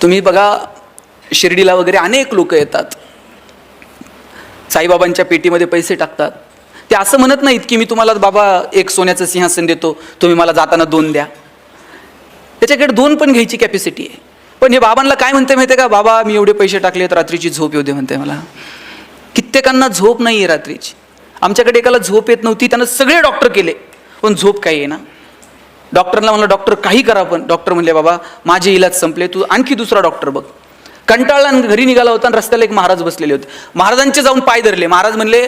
तुम्ही बघा शिर्डीला वगैरे अनेक लोक येतात, साईबाबांच्या पेटीमध्ये पैसे टाकतात. ते असं म्हणत नाहीत की मी तुम्हाला बाबा एक सोन्याचं सिंहासन देतो, तुम्ही मला जाताना 2 द्या. त्याच्याकडे 2 पण घ्यायची कॅपॅसिटी आहे. पण हे बाबांना काय म्हणते माहिती आहे का, बाबा मी एवढे पैसे टाकले तर रात्रीची झोप येऊ दे म्हणते मला. कित्येकांना झोप नाही आहे रात्रीची. आमच्याकडे एकाला झोप येत नव्हती, त्यानं सगळे डॉक्टर केले पण झोप काही आहे ना. डॉक्टरला म्हणलं डॉक्टर काही करा, पण डॉक्टर म्हणले बाबा माझे इलाज संपले, तू आणखी दुसरा डॉक्टर बघ. कंटाळला घरी निघाला होता आणि रस्त्याला एक महाराज बसलेले होते. महाराजांचे जाऊन पाय धरले. महाराज म्हणले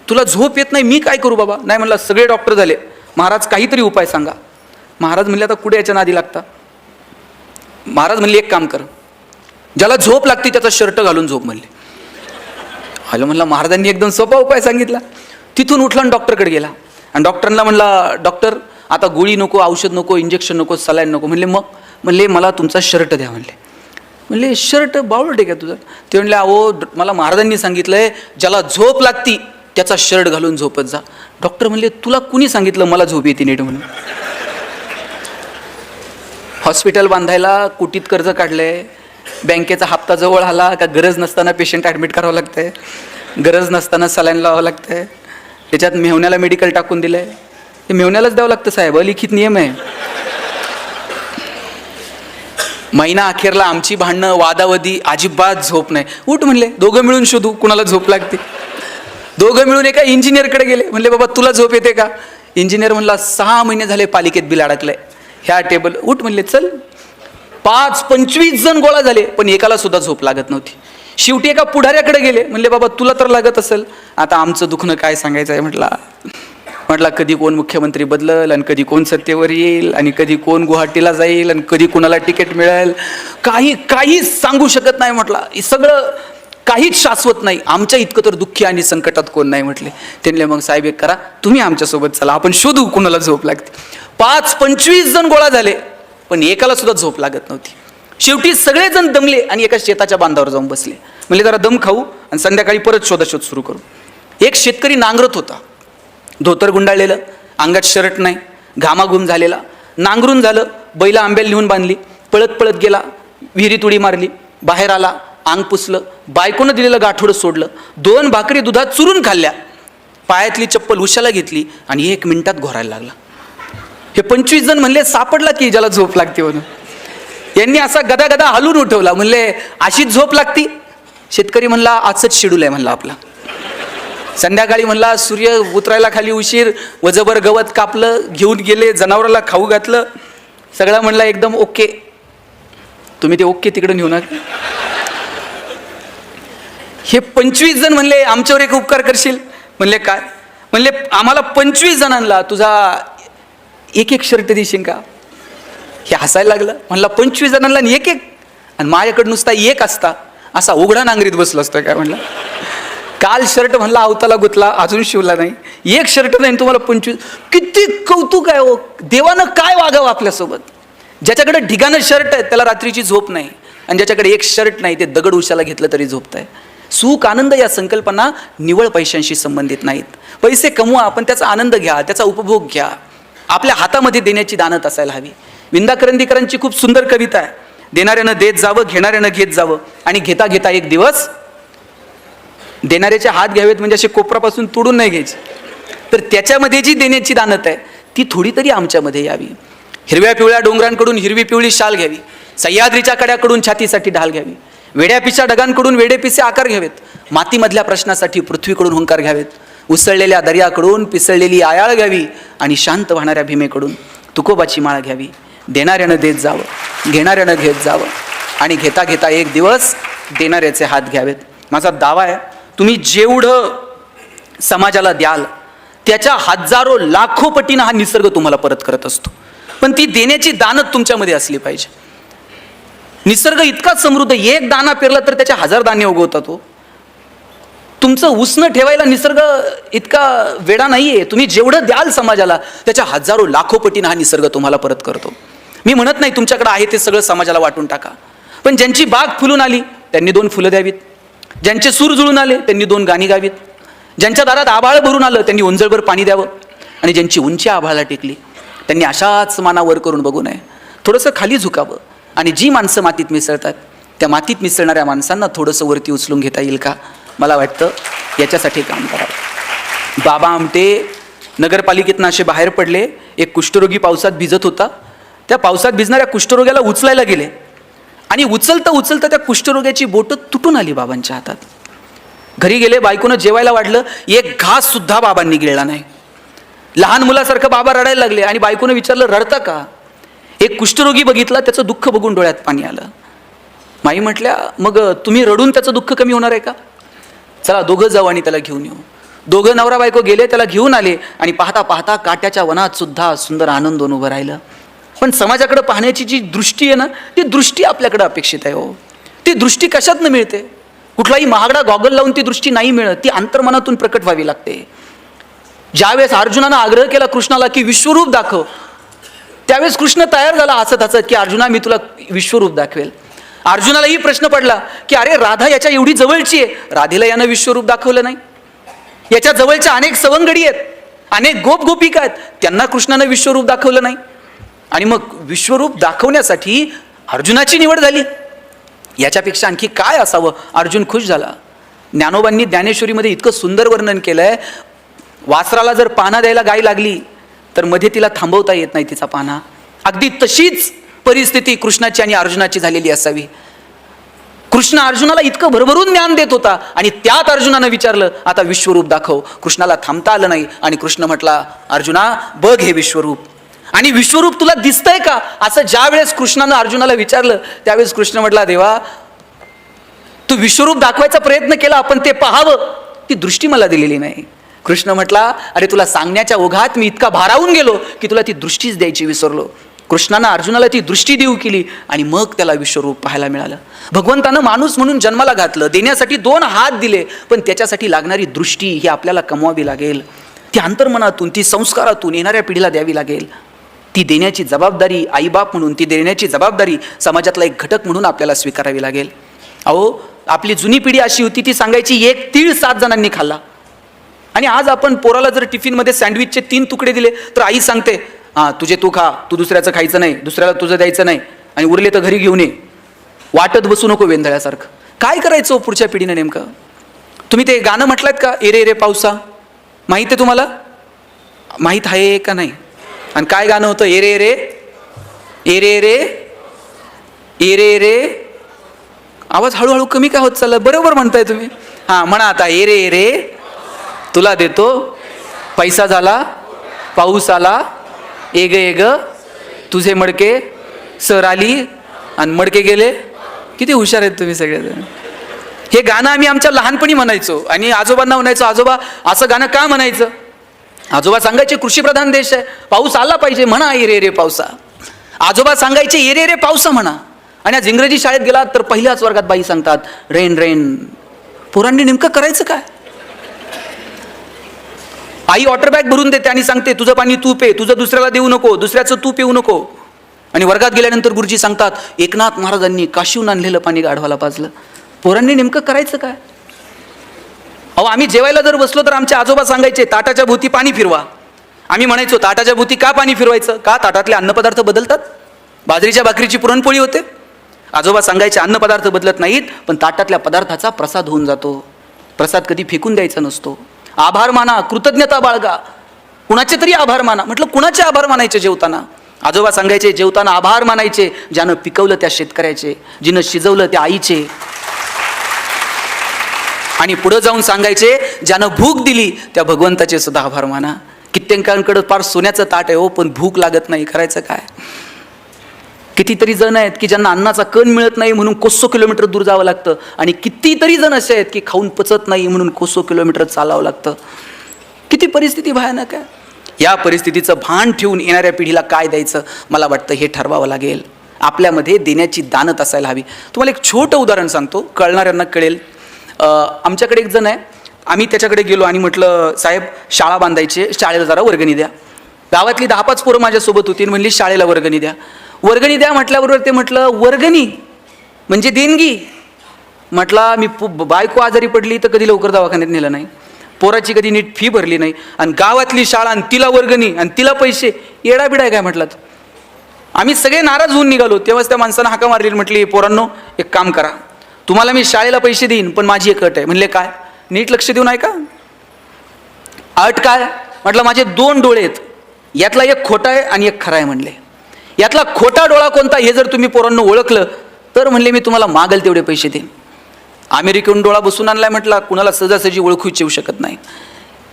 तुला झोप येत नाही, मी काय करू बाबा. नाही म्हणला सगळे डॉक्टर झाले, महाराज काहीतरी उपाय सांगा. महाराज म्हणले आता कुठे याच्या नादी लागता. महाराज म्हणले एक काम कर, ज्याला झोप लागते त्याचा शर्ट घालून झोप म्हणले. हॅलो म्हणला, महाराजांनी एकदम सोपा उपाय सांगितला. तिथून उठला आणि डॉक्टरकडे गेला आणि डॉक्टरला म्हणला डॉक्टर आता गोळी नको, औषध नको, इंजेक्शन नको, सलाईन नको. म्हणले मग. म्हणले मला तुमचा शर्ट द्या म्हणले. म्हणले शर्ट बावळट आहे का तुझं. ते म्हणले अहो मला महाराजांनी सांगितलंय ज्याला झोप लागती त्याचा शर्ट घालून झोपत जा. डॉक्टर म्हणले तुला कुणी सांगितलं मला झोप येते नीट म्हणून. हॉस्पिटल बांधायला कोटीत कर्ज काढलंय, बँकेचा हप्ता जवळ आला का गरज नसताना पेशंट ॲडमिट करावं लागतंय, गरज नसताना सलाईन लावावं लागतंय. त्याच्यात मेहुण्याला मेडिकल टाकून दिलंय, हे मेहुण्यालाच द्यावं लागतं साहेब, अलिखित नियम आहे. महिना अखेरला आमची भांडणं वादावधी, अजिबात झोप नाही. उठ म्हणले दोघं मिळून शोधू कुणाला झोप लागते. दोघं मिळून एका इंजिनियरकडे गेले. म्हणले बाबा तुला झोप येते का. इंजिनियर म्हणला 6 महिने झाले पालिकेत बिल अडकलंय, ह्या टेबल उठ म्हणले चल. 25 जण गोळा झाले पण एकाला सुद्धा झोप लागत नव्हती. शेवटी एका पुढाऱ्याकडे गेले. म्हणले बाबा तुला तर लागत असेल, आता आमचं दुखणं काय सांगायचं आहे. म्हटला कधी कोण मुख्यमंत्री बदलल आणि कधी कोण सत्तेवर येईल आणि कधी कोण गुवाहाटीला जाईल आणि कधी कोणाला तिकीट मिळेल, काहीच सांगू शकत नाही. म्हटला हे सगळं काहीच शाश्वत नाही, आमच्या इतकं तर दुःखी आणि संकटात कोण नाही म्हटले. त्यांनी मग साहेब एक करा, तुम्ही आमच्यासोबत चला, आपण शोधू कुणाला झोप लागते. 25 जण गोळा झाले पण एकाला सुद्धा झोप लागत नव्हती. शेवटी सगळेजण दमले आणि एका शेताच्या बांधावर जाऊन बसले. म्हणजे जरा दम खाऊ आणि संध्याकाळी परत शोधाशोध सुरू करू. एक शेतकरी नांगरत होता, धोतर गुंडाळलेलं, अंगात शर्ट नाही, घामाघूम झालेला. नांगरून झालं, बैल आंब्याला नेऊन बांधली, पळत पळत गेला, विहिरीत उडी मारली, बाहेर आला, अंग पुसलं, बायकोनं दिलेलं गाठोडं सोडलं, 2 भाकरी दुधात चुरून खाल्ल्या, पायातली चप्पल उशाला घेतली आणि 1 मिनिटात घोरायला लागला. हे 25 जण म्हणले सापडला की ज्याला झोप लागते म्हणून. यांनी असा गदा गदा हलून उठवला. म्हणले अशीच झोप लागती. शेतकरी म्हणला आजच शेड्यूल आहे म्हणला आपला. संध्याकाळी म्हणला सूर्य उतरायला खाली उशीर, वजभर गवत कापलं, घेऊन गेले, जनावराला खाऊ घातलं, सगळं म्हणला एकदम ओके. तुम्ही ते ओके तिकडे नेऊ नका. हे 25 जण म्हणले आमच्यावर एक उपकार करशील. म्हणले काय. म्हणले आम्हाला 25 जणांना तुझा एक शर्ट देशील का. हे हसायला लागलं. म्हणला 25 जणांना एक आणि माझ्याकडे नुसता एक असता असा उघडा नांगरीत बसलो असतो काय. म्हणला काल शर्ट म्हणला अवताला गुतला, अजून शिवला नाही, एक शर्ट नाही तुम्हाला 25. किती कौतुक आहे हो. देवानं काय वागावं आपल्यासोबत. ज्याच्याकडे ढिगाणं शर्ट आहे त्याला रात्रीची झोप नाही आणि ज्याच्याकडे एक शर्ट नाही ते दगड उशाला घेतलं तरी झोपताय. सुख आनंद या संकल्पना निवळ पैशांशी संबंधित नाहीत. पैसे कमवा पण त्याचा आनंद घ्या, त्याचा उपभोग घ्या. आपल्या हातामध्ये देण्याची दानत असायला हवी. विंदा करंदीकरांची खूप सुंदर कविता आहे. देणाऱ्यानं देत जावं, घेणाऱ्यानं घेत जावं आणि घेता घेता एक दिवस. देणाऱ्याचे हात घ्यावेत म्हणजे असे कोपरापासून तोडून नाही घ्यायचे, तर त्याच्यामध्ये जी देण्याची दानत आहे ती थोडी तरी आमच्यामध्ये यावी. हिरव्या पिवळ्या डोंगरांकडून हिरवी पिवळी शाल घ्यावी, सह्याद्रीच्या कड्याकडून छातीसाठी ढाल घ्यावी, वेड्यापिशा ढगांकडून वेडेपिसे आकार घ्यावेत, मातीमधल्या प्रश्नासाठी पृथ्वीकडून हुंकार घ्यावेत, उसळलेल्या दर्याकडून पिसळलेली आयाळ घ्यावी आणि शांत वाहणाऱ्या भीमेकडून तुकोबाची माळ घ्यावी. देणाऱ्यानं देत जावं, घेणाऱ्यानं घेत जावं आणि घेता घेता एक दिवस देणाऱ्याचे हात घ्यावेत. माझा दावा आहे तुम्ही जेवढं समाजाला द्याल त्याच्या हजारो लाखो पटीनं हा निसर्ग तुम्हाला परत करत असतो. पण ती देण्याची दानत तुमच्यामध्ये असली पाहिजे. निसर्ग इतका समृद्ध, एक दाणा पेरला तर त्याच्या 1000 दाणे उगवतात. हो तुमचं उसणं ठेवायला निसर्ग इतका वेडा नाहीये. तुम्ही जेवढं द्याल समाजाला त्याच्या हजारो लाखो पटीनं हा निसर्ग तुम्हाला परत करतो. मी म्हणत नाही तुमच्याकडे आहे ते सगळं समाजाला वाटून टाका, पण ज्यांची बाग फुलून आली त्यांनी 2 फुलं द्यावीत, ज्यांचे सूर जुळून आले त्यांनी 2 गाणी गावीत, ज्यांच्या दारात आभाळ भरून आलं त्यांनी उंजळभर पाणी द्यावं आणि ज्यांची उंची आभाळाला टेकली त्यांनी अशाच माना वर करून बघू नये. थोडंसं खाली झुकावं आणि जी माणसं मातीत मिसळतात त्या मातीत मिसळणाऱ्या माणसांना थोडंसं वरती उचलून घेता येईल का? मला वाटतं याच्यासाठी काम करावं. बाबा आमटे नगरपालिकेतनं असे बाहेर पडले. एक कुष्ठरोगी पावसात भिजत होता. त्या पावसात भिजणाऱ्या कुष्ठरोग्याला उचलायला गेले आणि उचलता उचलता त्या कुष्ठरोग्याची बोटं तुटून आली बाबांच्या हातात. घरी गेले, बायकोनं जेवायला वाढलं, एक घास सुद्धा बाबांनी गिळला नाही. लहान मुलासारखं बाबा रडायला लागले आणि बायकोनं विचारलं, रडता का? एक कुष्ठरोगी बघितला, त्याचं दुःख बघून डोळ्यात पाणी आलं. माई म्हटल्या, मग तुम्ही रडून त्याचं दुःख कमी होणार आहे का? चला दोघं जाऊ आणि त्याला घेऊन येऊ. दोघं नवरा बायको गेले, त्याला घेऊन आले आणि पाहता पाहता काट्याच्या वनात सुद्धा सुंदर आनंद उभं राहिलं. पण समाजाकडे पाहण्याची जी दृष्टी आहे ना, ती दृष्टी आपल्याकडे अपेक्षित आहे हो. ती दृष्टी कशातनं मिळते? कुठलाही महागडा गॉगल लावून ती दृष्टी नाही मिळत, ती अंतर्मनातून प्रकट व्हावी लागते. ज्यावेळेस अर्जुनानं आग्रह केला कृष्णाला की विश्वरूप दाखव, त्यावेळेस कृष्ण तयार झाला हसत हसत की अर्जुना मी तुला विश्वरूप दाखवेल. अर्जुनालाही प्रश्न पडला की अरे राधा याच्या एवढी जवळची आहे, राधेला यानं विश्वरूप दाखवलं नाही. याच्या जवळच्या अनेक सवंगडी आहेत, अनेक गोप गोपिका आहेत, त्यांना कृष्णानं विश्वरूप दाखवलं नाही. आणि मग विश्वरूप दाखवण्यासाठी अर्जुनाची निवड झाली. याच्यापेक्षा आणखी काय असावं? अर्जुन खुश झाला. ज्ञानोबांनी ज्ञानेश्वरीमध्ये इतकं सुंदर वर्णन केलंय, वासराला जर पाना द्यायला गाय लागली तर मध्ये तिला थांबवता येत नाही तिचा पाना. अगदी तशीच परिस्थिती कृष्णाची आणि अर्जुनाची झालेली असावी. कृष्ण अर्जुनाला इतकं भरभरून ज्ञान देत होता आणि त्यात अर्जुनानं विचारलं आता विश्वरूप दाखव. कृष्णाला थांबता आलं नाही आणि कृष्ण म्हटला, अर्जुना बघ हे विश्वरूप. आणि विश्वरूप तुला दिसतंय का? असं ज्या वेळेस कृष्णानं अर्जुनाला विचारलं त्यावेळेस कृष्ण म्हटला, देवा तू विश्वरूप दाखवायचा प्रयत्न केला पण ते पाहावं ती दृष्टी मला दिलेली नाही. कृष्ण म्हटला, अरे तुला सांगण्याच्या ओघात मी इतका भारावून गेलो की तुला ती दृष्टीच द्यायची विसरलो. कृष्णानं अर्जुनाला ती दृष्टी देऊ केली आणि मग त्याला विश्वरूप पाहायला मिळालं. भगवंतानं माणूस म्हणून जन्माला घातलं, देण्यासाठी 2 हात दिले, पण त्याच्यासाठी लागणारी दृष्टी ही आपल्याला कमवावी लागेल. ती अंतर्मनातून, ती संस्कारातून येणाऱ्या पिढीला द्यावी लागेल. ती देण्याची जबाबदारी आईबाप म्हणून, ती देण्याची जबाबदारी समाजातला एक घटक म्हणून आपल्याला स्वीकारावी लागेल. अहो आपली जुनी पिढी अशी होती, ती सांगायची 1 तीळ 7 जणांनी खाल्ला. आणि आज आपण पोराला जर टिफिनमध्ये सँडविचचे 3 तुकडे दिले तर आई सांगते, हां तुझे तू खा, तू दुसऱ्याचं खायचं नाही, दुसऱ्याला तुझं द्यायचं नाही, आणि उरले तर घरी घेऊन ये, वाटत बसू नको वेंधळ्यासारखं. काय करायचं पुढच्या पिढीनं नेमकं? तुम्ही ते गाणं म्हटलं का, एरे रे पावसा, माहीत आहे तुम्हाला? माहीत आहे का नाही? आणि काय गाणं होतं? एरे रे एरे रे एरे रे. आवाज हळूहळू कमी काय होत चालला? बरोबर म्हणताय तुम्ही. हां म्हणा आता, एरे रे तुला देतो पैसा, झाला पाऊस आला, एग एग तुझे मडके, सर आली आणि मडके गेले. किती हुशार आहेत तुम्ही सगळेजण. हे गाणं आम्ही आमच्या लहानपणी म्हणायचो आणि आजोबांना म्हणायचो, आजोबा असं गाणं का म्हणायचं? आजोबा सांगायचे कृषीप्रधान देश आहे, पाऊस आला पाहिजे, म्हणा एरे रे पावसा. आजोबा सांगायचे एरे रे पावसा म्हणा. आणि आज इंग्रजी शाळेत गेलात तर पहिल्याच वर्गात बाई सांगतात रेन रेन. पोरांनी नेमकं करायचं काय? आई वॉटर बॅग भरून देते आणि सांगते तुझं पाणी तू पे, तुझं दुसऱ्याला देऊ नको, दुसऱ्याचं तू पिऊ नको. आणि वर्गात गेल्यानंतर गुरुजी सांगतात एकनाथ महाराजांनी काशीहून आणलेलं पाणी गाढवाला पाजलं. पोरांनी नेमकं करायचं काय? अहो आम्ही जेवायला जर बसलो तर आमचे आजोबा सांगायचे ताटाच्या भोवती पाणी फिरवा. आम्ही म्हणायचो ताटाच्या भोवती का पाणी फिरवायचं? का ताटातले अन्नपदार्थ बदलतात? बाजरीच्या भाकरीची पुरणपोळी होते. आजोबा सांगायचे अन्नपदार्थ बदलत नाहीत, पण ताटातल्या पदार्थाचा प्रसाद होऊन जातो. प्रसाद कधी फेकून द्यायचा नसतो. आभार माना, कृतज्ञता बाळगा, कुणाचे तरी आभार माना. म्हटलं कुणाचे आभार मानायचे जेवताना? आजोबा सांगायचे जेवताना आभार मानायचे ज्यानं पिकवलं त्या शेतकऱ्याचे, जिनं शिजवलं त्या आईचे. आणि पुढे जाऊन सांगायचे ज्यानं भूक दिली त्या भगवंताचे सुद्धा आभार माना. कित्येकांकडे फार सोन्याचं ताट आहे हो, पण भूक लागत नाही, करायचं काय? कितीतरी जण आहेत की ज्यांना अन्नाचा कण मिळत नाही म्हणून कोसो किलोमीटर दूर जावं लागतं, आणि कितीतरी जण असे आहेत की खाऊन पचत नाही म्हणून कोसो किलोमीटर चालावं लागतं. किती परिस्थिती भयानक आहे. या परिस्थितीचं भान ठेवून येणाऱ्या पिढीला काय द्यायचं मला वाटतं हे ठरवावं लागेल. आपल्यामध्ये देण्याची दानत असायला हवी. तुम्हाला एक छोटं उदाहरण सांगतो, कळणाऱ्यांना कळेल. आमच्याकडे एक जण आहे, आम्ही त्याच्याकडे गेलो आणि म्हटलं साहेब शाळा बांधायची, शाळेला जरा वर्गणी द्या. गावातली 10-5 पोरं माझ्यासोबत होती, म्हणली शाळेला वर्गणी द्या. वर्गणी द्या म्हटल्याबरोबर ते म्हटलं वर्गणी म्हणजे देणगी. म्हटला मी बायको आजारी पडली तर कधी लवकर दवाखान्यात नेलं नाही, पोराची कधी नीट फी भरली नाही, आणि गावातली शाळा आणि तिला वर्गणी आणि तिला पैसे, येडाबिडा आहे काय म्हटलं? आम्ही सगळे नाराज होऊन निघालो. तेव्हाच त्या माणसानं हाका मारली, म्हटली पोरांनो एक काम करा, तुम्हाला मी शाळेला पैसे देईन, पण माझी एक अट आहे. म्हणले काय? नीट लक्ष देऊन ऐका. अट काय? म्हटलं माझे 2 डोळे आहेत, यातला एक खोटा आहे आणि एक खरा आहे. म्हणले यातला खोटा डोळा कोणता हे जर तुम्ही पोरांनो ओळखलं तर म्हणले मी तुम्हाला मागेल तेवढे पैसे देईन. अमेरिकेहून डोळा बसून आणलाय, म्हटला कुणाला सहजासहजी ओळखूच येऊ शकत नाही.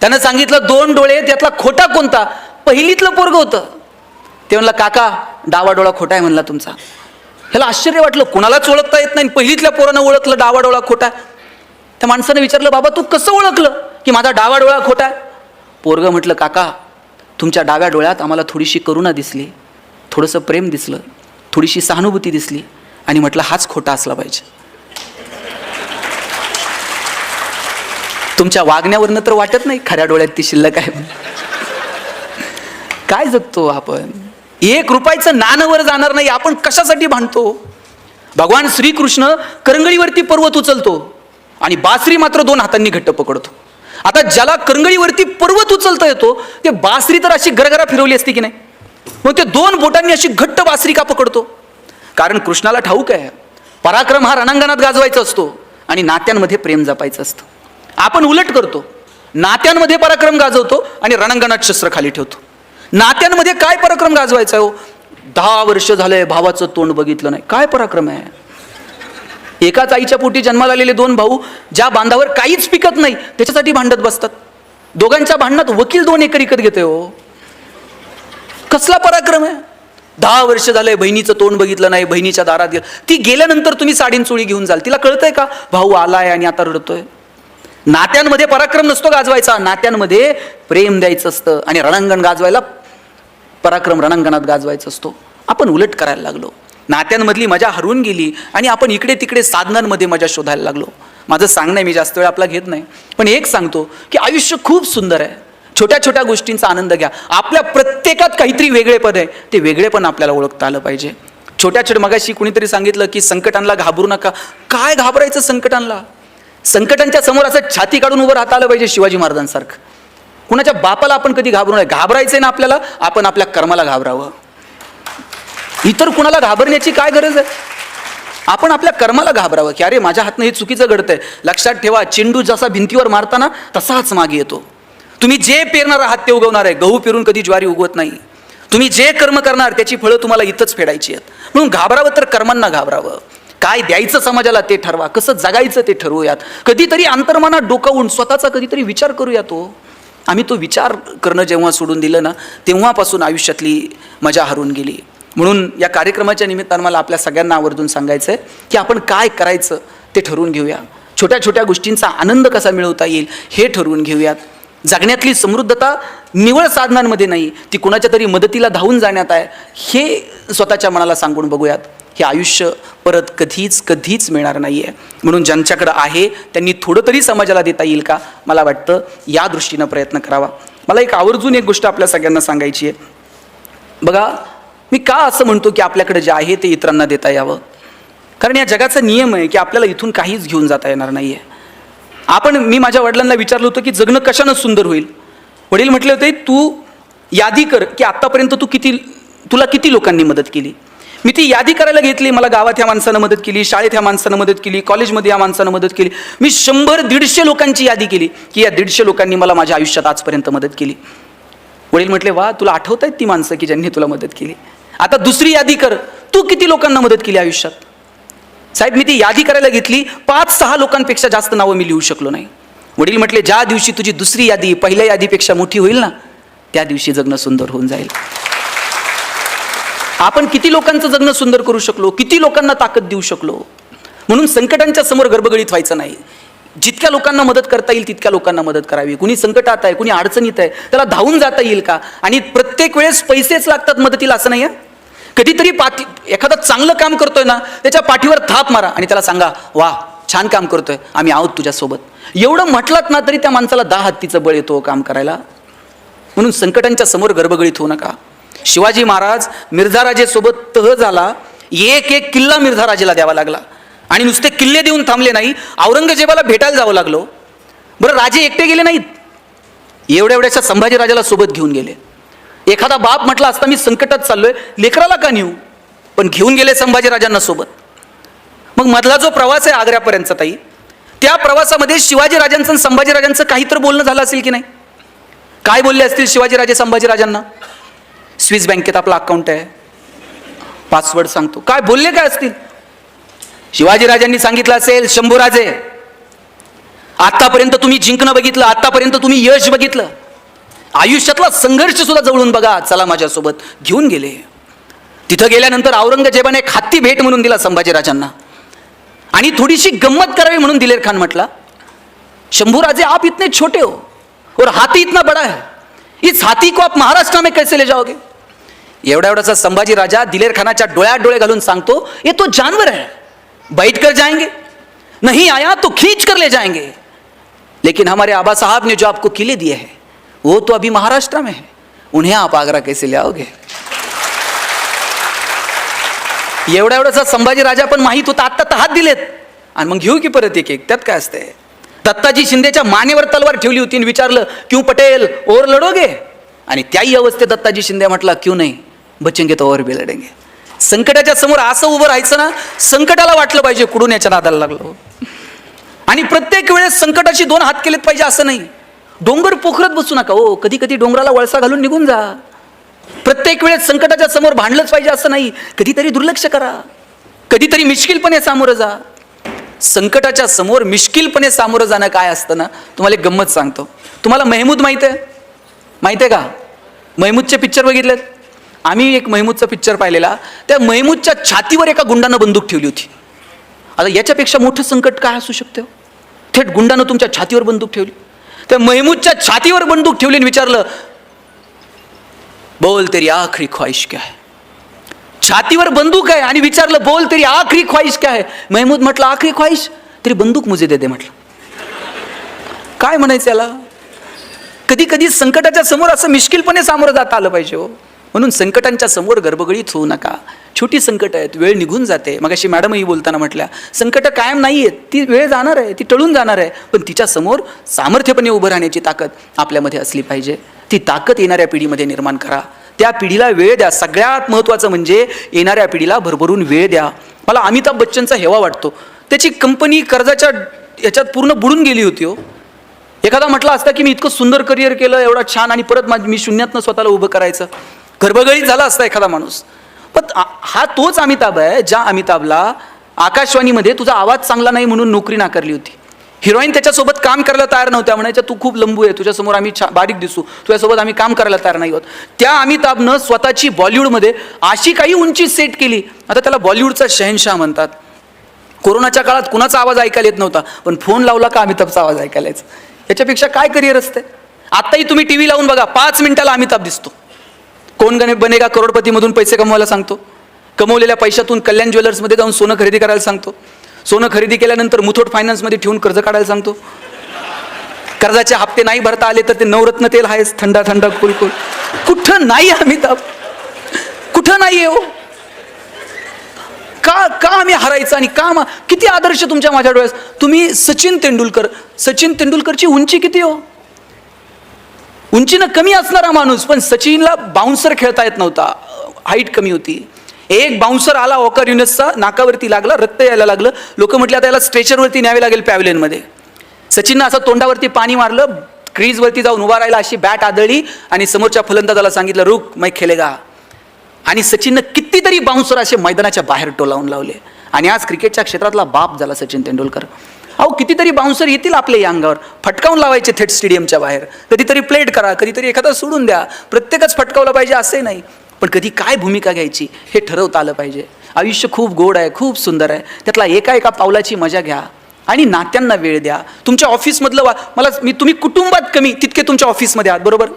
त्यानं सांगितलं 2 डोळे, त्यातला खोटा कोणता? पहिलीतलं पोरग होतं. ते म्हणलं काका डावा डोळा खोटा आहे म्हणला तुमचा. ह्याला आश्चर्य वाटलं, कुणालाच ओळखता येत नाही, पहिलीतल्या पोरानं ओळखलं डावा डोळा खोटा. त्या माणसानं विचारलं बाबा तू कसं ओळखलं की माझा डावा डोळा खोटा आहे? पोरग म्हटलं काका तुमच्या डाव्या डोळ्यात आम्हाला थोडीशी करुणा दिसली, थोडंसं प्रेम दिसलं, थोडीशी सहानुभूती दिसली, आणि म्हटलं हाच खोटा असला पाहिजे. तुमच्या वागण्यावरनं तर वाटत नाही खऱ्या डोळ्यात ती शिल्लक आहे. काय जगतो आपण? 1 रुपयाचं नाणं वर जाणार नाही, आपण कशासाठी भांडतो? भगवान श्रीकृष्ण करंगळीवरती पर्वत उचलतो आणि बासरी मात्र 2 हातांनी घट्ट पकडतो. आता ज्याला करंगळीवरती पर्वत उचलता येतो ते बासरी तर अशी गरगरा फिरवली असती की नाही, मग ते 2 बोटांनी अशी घट्ट बासरी का पकडतो? कारण कृष्णाला ठाऊक आहे पराक्रम हा रणांगणात गाजवायचा असतो आणि नात्यांमध्ये प्रेम जपायचं असतं. आपण उलट करतो, नात्यांमध्ये पराक्रम गाजवतो आणि रणांगणात शस्त्र खाली ठेवतो. नात्यांमध्ये काय पराक्रम गाजवायचा हो? 10 वर्ष झालंय भावाचं तोंड बघितलं नाही, काय पराक्रम आहे? एकाच आईच्या पोटी जन्माला आलेले 2 भाऊ ज्या बांधावर काहीच पिकत नाही त्याच्यासाठी भांडत बसतात. दोघांच्या भांडणात वकील 2 एकर विकत घेतोय हो. कसला पराक्रम आहे? 10 वर्ष झालंय बहिणीचं तोंड बघितलं नाही, बहिणीच्या दारात गेलं, ती गेल्यानंतर तुम्ही साडीन चोळी घेऊन जाल, तिला कळतंय का भाऊ आलाय आणि आता रडतोय? नात्यांमध्ये पराक्रम नसतो गाजवायचा, नात्यांमध्ये प्रेम द्यायचं असतं आणि रणांगण गाजवायला पराक्रम रणांगणात गाजवायचा असतो. आपण उलट करायला लागलो, नात्यांमधली मजा हरवून गेली आणि आपण इकडे तिकडे साधनांमध्ये मजा शोधायला लागलो. माझं सांगणं मी जास्त वेळ आपला घेत नाही, पण एक सांगतो की आयुष्य खूप सुंदर आहे. छोट्या छोट्या गोष्टींचा आनंद घ्या. आपल्या प्रत्येकात काहीतरी वेगळेपण आहे, ते वेगळेपण आपल्याला ओळखता आलं पाहिजे. छोट्या छोट्या मगाशी कुणीतरी सांगितलं की संकटांना घाबरू नका. काय घाबरायचं संकटांना? संकटांच्या समोर असं छाती काढून उभं राहता आलं पाहिजे शिवाजी महाराजांसारखं. कुणाच्या बापाला आपण कधी घाबरू नये. घाबरायचंय ना आपल्याला, आपण आपल्या कर्माला घाबरावं. इतर कुणाला घाबरण्याची काय गरज आहे? आपण आपल्या कर्माला घाबरावं की अरे माझ्या हातनं हे चुकीचं घडतंय. लक्षात ठेवा, चेंडू जसा भिंतीवर मारताना तसाच मागे येतो. तुम्ही जे पेरणार आहात ते उगवणार आहे. गहू पेरून कधी ज्वारी उगवत नाही. तुम्ही जे कर्म करणार त्याची फळं तुम्हाला इथंच फेडायची आहेत. म्हणून घाबरावं तर कर्मांना घाबरावं. काय द्यायचं समाजाला ते ठरवा, कसं जगायचं ते ठरवूयात. कधीतरी अंतर्मनात डोकावून स्वतःचा कधीतरी विचार करूया. आम्ही तो विचार करणं जेव्हा सोडून दिलं ना, तेव्हापासून आयुष्यातली मजा हरवून गेली. म्हणून या कार्यक्रमाच्या निमित्तानं मला आपल्या सगळ्यांना आवर्जून सांगायचं आहे की आपण काय करायचं ते ठरवून घेऊया. छोट्या छोट्या गोष्टींचा आनंद कसा मिळवता येईल हे ठरवून घेऊयात. जगण्यातली समृद्धता निवळ साधनांमध्ये नाही, ती कुणाच्या तरी मदतीला धावून जाण्यात आहे, हे स्वतःच्या मनाला सांगून बघूयात. हे आयुष्य परत कधीच मिळणार नाही आहे. म्हणून ज्यांच्याकडं आहे त्यांनी थोडं तरी समाजाला देता येईल का, मला वाटतं या दृष्टीनं प्रयत्न करावा. मला एक आवर्जून एक गोष्ट आपल्या सगळ्यांना सांगायची आहे. बघा, मी का असं म्हणतो की आपल्याकडे जे आहे ते इतरांना देता यावं? कारण या जगाचा नियम आहे की आपल्याला इथून काहीच घेऊन जाता येणार नाही आहे. मी माझ्या वडिलांना विचारलं होतं की जगणं कशानं सुंदर होईल. वडील म्हटले होते तू यादी कर की आत्तापर्यंत तुला किती लोकांनी मदत केली. मी ती यादी करायला घेतली. मला गावात ह्या माणसानं मदत केली, शाळेत ह्या माणसानं मदत केली, कॉलेजमध्ये या माणसानं मदत केली. मी 100-150 लोकांची यादी केली की या 150 लोकांनी मला माझ्या आयुष्यात आजपर्यंत मदत केली. वडील म्हटले वा, तुला आठवत आहेत ती माणसं की ज्यांनी तुला मदत केली. आता दुसरी यादी कर, तू किती लोकांना मदत केली आयुष्यात. साहेब, मी ती यादी करायला घेतली, 5-6 लोकांपेक्षा जास्त नावं मी लिहू शकलो नाही. वडील म्हटले ज्या दिवशी तुझी दुसरी यादी पहिल्या यादीपेक्षा मोठी होईल ना, त्या दिवशी जगणं सुंदर होऊन जाईल. आपण किती लोकांचं जगणं सुंदर करू शकलो, किती लोकांना ताकद देऊ शकलो. म्हणून संकटांच्या समोर गडबडीत व्हायचं नाही. जितक्या लोकांना मदत करता येईल तितक्या लोकांना मदत करावी. कुणी संकटात आहे, कुणी अडचणीत आहे, त्याला धावून जाता येईल का? आणि प्रत्येक वेळेस पैसेच लागतात मदतीला असं नाही आहे. कधीतरी एखादं चांगलं काम करतोय ना, त्याच्या पाठीवर थाप मारा आणि त्याला सांगा वा छान काम करतोय, आम्ही आहोत तुझ्यासोबत. एवढं म्हटलात ना तरी त्या माणसाला 10 हत्तीचं बळ येतो काम करायला. म्हणून संकटांच्या समोर गडबडीत होऊ नका. शिवाजी महाराज मिर्झाराजेसोबत तह झाला, एक किल्ला मिर्झाराजेला द्यावा लागला आणि नुसते किल्ले देऊन थांबले नाही, औरंगजेबाला भेटायला जावं लागलो. बरं, राजे एकटे गेले नाहीत, एवढ्याशा संभाजीराजाला सोबत घेऊन गेले. एखादा बाप म्हटला असता मी संकटात चाललोय, लेकराला का नेऊ, पण घेऊन गेले संभाजीराजांना सोबत. मग मधला जो प्रवास आहे आग्र्यापर्यंतचा ताई, त्या प्रवासामध्ये शिवाजीराजांचं आणि संभाजीराजांचं काहीतरी बोलणं झालं असेल की नाही? काय बोलले असतील शिवाजीराजे संभाजीराजांना? स्विस बँकेत आपला अकाउंट आहे, पासवर्ड सांगतो, काय बोलले काय असतील? शिवाजीराजांनी सांगितलं असेल, शंभूराजे आतापर्यंत तुम्ही जिंकणं बघितलं, आतापर्यंत तुम्ही यश बघितलं, आयुष्यातला संघर्ष सुद्धा जवळून बघा, चला माझ्यासोबत. घेऊन गेले. तिथं गेल्यानंतर औरंगजेबाने एक हत्ती भेट म्हणून दिला संभाजीराजांना, आणि थोडीशी गंमत करावी म्हणून दिलेर खान म्हटला, शंभूराजे आप इतने छोटे हो और हाथी इतना बड़ा है, इस हाथी को आप महाराष्ट्र में कैसे ले जाओगे? एवढासा संभाजी राजा दिलेर खानाच्या डोळ्यात डोळे घालून सांगतो, ये तो जानवर है, बैठ कर जाएंगे, नहीं आया तो खींच कर ले जाएंगे, लेकिन हमारे आबा साहब ने जो आपको किले दिए हैं वो तो अभी महाराष्ट्र में है, उन्हें आप आगरा कैसे ले आओगे? एवढासा संभाजी राजा पण माहित होता, आत्ता हात दिलेत आणि मग घेऊ की परत एक एक, त्यात काय असते? दत्ताजी शिंदेच्या मानेवर तलवार ठेवली होती आणि विचारलं, क्यों पटेल और लढोगे? आणि त्याही अवस्थेत दत्ताजी शिंदे म्हटला, क्यों नाही, बचेंगे तो और भी लढेंगे. संकटाच्या समोर असं उभं राहायचं ना, संकटाला वाटलं पाहिजे कुडून याच्या नादाला लागलो. आणि प्रत्येक वेळेस संकटाशी दोन हात केलेत पाहिजे असं नाही. डोंगर पोखरत बसू नका हो, कधी कधी डोंगराला वळसा घालून निघून जा. प्रत्येक वेळेस संकटाच्या समोर भांडलंच पाहिजे असं नाही, कधीतरी दुर्लक्ष करा, कधीतरी मिश्किलपणे सामोरं जा. संकटाच्या समोर मिश्किलपणे सामोरं जाणं काय असतं ना, तुम्हाला एक गंमत सांगतो. तुम्हाला महमूद माहित आहे का? महमूदचे पिक्चर बघितलेत? आम्ही एक महमूदचा पिक्चर पाहिलेला, त्या महमूदच्या छातीवर एका गुंडानं बंदूक ठेवली होती. आता याच्यापेक्षा मोठं संकट काय असू शकतं? थेट गुंडानं तुमच्या छातीवर बंदूक ठेवली. त्या महमूदच्या छातीवर बंदूक ठेवली आणि विचारलं, बोल तेरी आखरी ख्वाहिश क्या है? छातीवर बंदूक आहे आणि विचारलं, बोल तेरी आखरी ख्वाहिश क्या है? महमूद म्हटलं, आखरी ख्वाहिश तेरी बंदूक मुझे दे दे. म्हटलं काय म्हणायचं याला? कधी कधी संकटाच्या समोर असं मिश्किलपणे सामोरं जाता आलं पाहिजे हो. म्हणून संकटांच्या समोर गडबडीत होऊ नका. छोटी संकट आहेत, वेळ निघून जाते. मगाशी मॅडमही बोलताना म्हटल्या, संकट कायम नाही आहेत, ती वेळ जाणार आहे, ती टळून जाणार आहे, पण तिच्या समोर सामर्थ्यपणे उभं राहण्याची ताकद आपल्यामध्ये असली पाहिजे. ती ताकद येणाऱ्या पिढीमध्ये निर्माण करा. त्या पिढीला वेळ द्या. सगळ्यात महत्त्वाचं म्हणजे येणाऱ्या पिढीला भरभरून वेळ द्या. मला अमिताभ बच्चनचा हेवा वाटतो. त्याची कंपनी कर्जाच्या याच्यात पूर्ण बुडून गेली होती हो. एखादा म्हटला असता की मी इतकं सुंदर करिअर केलं, एवढा छान, आणि परत मी शून्यातनं स्वतःला उभं करायचं, घरबगळीत झाला असता एखादा माणूस. पण हा तोच अमिताभ आहे ज्या अमिताभला आकाशवाणीमध्ये तुझा आवाज चांगला नाही म्हणून नोकरी नाकारली होती. हिरोईन त्याच्यासोबत काम करायला तयार नव्हत्या, म्हणायच्या तू खूप लंबू आहे, तुझ्यासमोर आम्ही बारीक दिसू, तुझ्यासोबत आम्ही काम करायला तयार नाही होत. त्या अमिताभनं स्वतःची बॉलिवूडमध्ये अशी काही उंची सेट केली, आता त्याला बॉलिवूडचा शहनशाह म्हणतात. कोरोनाच्या काळात कुणाचा आवाज ऐकायला येत नव्हता, पण फोन लावला का अमिताभचा आवाज ऐकायला यायचा. याच्यापेक्षा काय करिअर असते? आत्ताही तुम्ही टी व्ही लावून बघा, 5 मिनिटाला अमिताभ दिसतो. कोण बनेगा करोडपतीमधून पैसे कमवायला सांगतो, कमवलेल्या पैशातून कल्याण ज्वेलर्समध्ये जाऊन सोनं खरेदी करायला सांगतो, सोनं खरेदी केल्यानंतर मुथूट फायनान्समध्ये ठेवून कर्ज काढायला सांगतो, कर्जाचे हप्ते नाही भरता आले तर ते नवरत्न तेल आहेच, थंडा थंडा कुलकुल. कुठं नाही अमिताभ, कुठं नाही हो. का आम्ही हरायचं? आणि का किती आदर्श तुमच्या माझ्या डोळ्यात. तुम्ही सचिन तेंडुलकरची उंची किती हो? उंचीनं कमी असणारा माणूस, पण सचिनला बाउन्सर खेळता येत नव्हता, हाईट कमी होती. एक बाउन्सर आला वॉकर युनिसचा, नाकावरती लागला, रक्त यायला लागलं. लोक म्हटले आता याला स्ट्रेचरवरती न्यावे लागेल पॅव्हलियनमध्ये. सचिननं असं तोंडावरती पाणी मारलं, क्रीजवरती जाऊन उभा राहिला, अशी बॅट आदळली आणि समोरच्या फलंदाजाला सांगितलं, रुक मैं खेळेगा. आणि सचिननं कितीतरी बाउन्सर असे मैदानाच्या बाहेर टोलावून लावले. आणि आज क्रिकेटच्या क्षेत्रातला बाप झाला सचिन तेंडुलकर. अहो कितीतरी बाउन्सर येतील आपल्या या अंगावर, फटकावून लावायचे थेट स्टेडियमच्या बाहेर. कधीतरी प्लेट करा, कधीतरी एखादा सोडून द्या. प्रत्येकच फटकावला पाहिजे असे नाही, पण कधी काय भूमिका घ्यायची हे ठरवता आलं पाहिजे. आयुष्य खूप गोड आहे, खूप सुंदर आहे, त्यातला एका पावलाची मजा घ्या आणि नात्यांना वेळ द्या. तुमच्या ऑफिसमधलं तुम्ही कुटुंबात कमी तितके तुमच्या ऑफिसमध्ये आहात, बरोबर?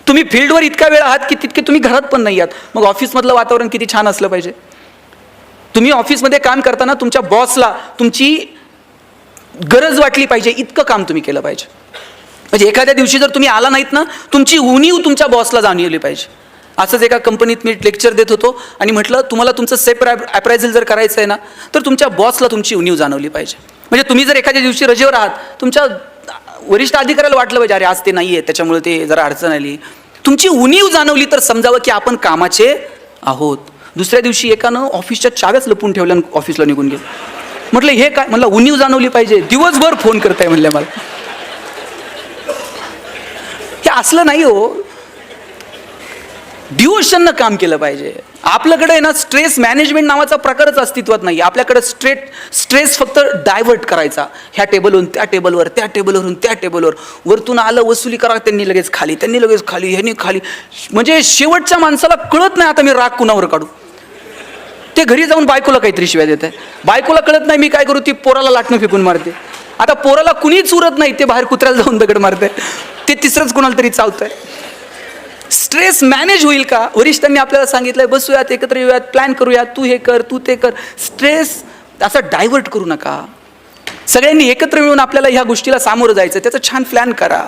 तुम्ही फील्डवर इतका वेळ आहात की तितके तुम्ही घरात पण नाही आहात. मग ऑफिसमधलं वातावरण किती छान असलं पाहिजे. तुम्ही ऑफिसमध्ये काम करताना तुमच्या बॉसला तुमची गरज वाटली पाहिजे इतकं काम तुम्ही केलं पाहिजे. म्हणजे एखाद्या दिवशी जर तुम्ही आला नाहीत ना, तुमची उणीव तुमच्या बॉसला जाणवली पाहिजे. असंच एका कंपनीत मी लेक्चर देत होतो आणि म्हटलं तुम्हाला तुमचं सेल्फ अप्रायझल जर करायचं आहे ना, तर तुमच्या बॉसला तुमची उणीव जाणवली पाहिजे. म्हणजे तुम्ही जर एखाद्या दिवशी रजेवर आहात, तुमच्या वरिष्ठ अधिकाऱ्याला वाटलं पाहिजे अरे आज ते नाही आहे त्याच्यामुळे ते जरा अडचण आली. तुमची उणीव जाणवली तर समजावं की आपण कामाचे आहोत. दुसऱ्या दिवशी एकानं ऑफिसच्या चाव्याच लपून ठेवल्या आणि ऑफिसला निघून गेलं. म्हटलं हे काय? म्हणलं उणीव जाणवली पाहिजे, दिवसभर फोन करताय म्हणले मला. हे असलं नाही हो, डिवोशननं काम केलं पाहिजे. आपल्याकडे आहे ना स्ट्रेस मॅनेजमेंट नावाचा प्रकारच अस्तित्वात नाही. आपल्याकडे स्ट्रेस फक्त डायव्हर्ट करायचा, ह्या टेबलवरून त्या टेबलवर, त्या टेबलवरून त्या टेबलवर, वरतून आलं वसुली करा, त्यांनी लगेच खाली, त्यांनी लगेच खाली, ह्यांनी खाली. म्हणजे शेवटच्या माणसाला कळत नाही आता मी राग कुणावर काढू. ते घरी जाऊन बायकोला काहीतरी शिव्या देत आहे, बायकोला कळत नाही मी काय करू, ती पोराला लाटणं फेकून मारते. आता पोराला कुणीच उरत नाही, ते बाहेर कुत्र्याला जाऊन दगड मारते, ते तिसरंच कुणाला तरी चावतंय. स्ट्रेस मॅनेज होईल का? वरिष्ठांनी आपल्याला सांगितलंय बसूयात, एकत्र येऊयात, प्लॅन करूयात, तू हे कर, तू ते कर. स्ट्रेस असा डायव्हर्ट करू नका. सगळ्यांनी एकत्र मिळून आपल्याला ह्या गोष्टीला सामोरं जायचं, त्याचा छान प्लॅन करा.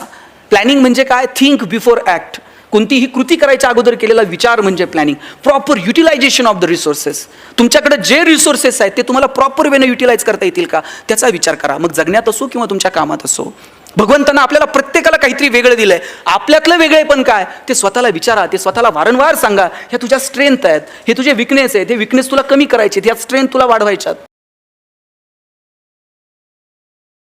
प्लॅनिंग म्हणजे काय? Think before act. कोणतीही कृती करायच्या अगोदर केलेला विचार म्हणजे planning. Proper utilization of the resources. तुमच्याकडे जे रिसोर्सेस आहेत ते तुम्हाला प्रॉपर वेने युटिलाइज करता येतील का, त्याचा विचार करा. मग जगण्यात असो किंवा तुमच्या कामात असो. भगवंतानं आपल्याला प्रत्येकाला काहीतरी वेगळं दिलंय. आपल्यातलं वेगळे पण काय ते स्वतःला विचारा, ते स्वतःला वारंवार सांगा. ह्या तुझ्या स्ट्रेंथ आहेत, हे तुझे विकनेस आहेत, हे विकनेस तुला कमी करायचे, ह्या स्ट्रेंथ तुला वाढवायच्यात.